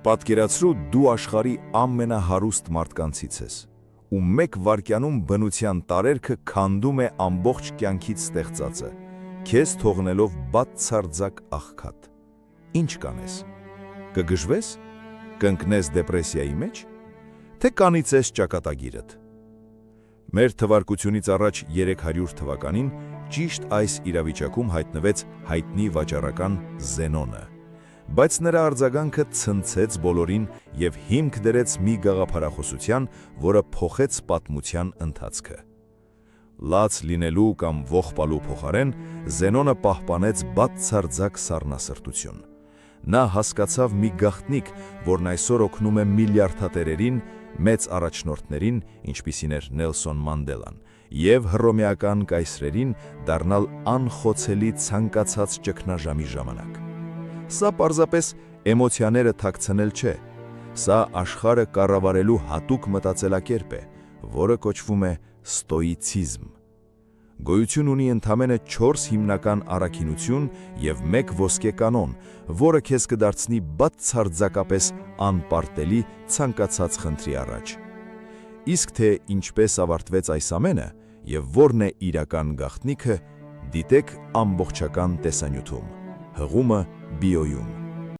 Պատկերացրու դու աշխարհի ամենահարուստ մարդկանցից ես, ու մեկ վայրկյանում բնության տարերքը քանդում է ամբողջ կյանքից ստեղծածը, քեզ թողնելով բացարձակ աղքատ։ Ինչ կանես։ Կգժվես, կընկնես դեպրեսիայի մեջ, թե կանիծես ճակատագիրդ։ Մեր թվարկությունից առաջ 300 թվականին ճիշտ այս իրավիճակում հայտնվեց հայտնի վաճառական Զենոնը, բայց նրա արձագանքը ցնցեց բոլորին և հիմք դրեց մի գաղափարախոսության, որը փոխեց պատմության ընթացքը։ Լաց լինելու կամ ողբալու փոխարեն Զենոնը պահպանեց բացարձակ սառնասրտություն։ Նա հասկացավ մի գաղտնիք, որն այսօր օգնում է միլիարդատերերին, մեծ առաջնորդներին, ինչպիսին էր Նելսոն Մանդելան, և հռոմեական կայսրերին դառնալ անխոցելի ցանկացած ճգնաժամի ժամանակ։ Սա պարզապես էմոցիաները թաքցնել չէ, սա աշխարհը կառավարելու հատուկ մտածելակերպ է, որը կոչվում է ստոիցիզմ։ Գոյություն ունի ընդամենը 4 հիմնական առաքինություն և 1 ոսկե կանոն, որը քեզ կդարձնի բացարձակապես անպարտելի ցանկացած խնդրի առաջ։ Իսկ թե ինչպես ավարտվեց այս ամենը և որն է իրական գաղտնիքը, դիտեք ամբողջական տեսանյութում՝ հղումը բիոյում։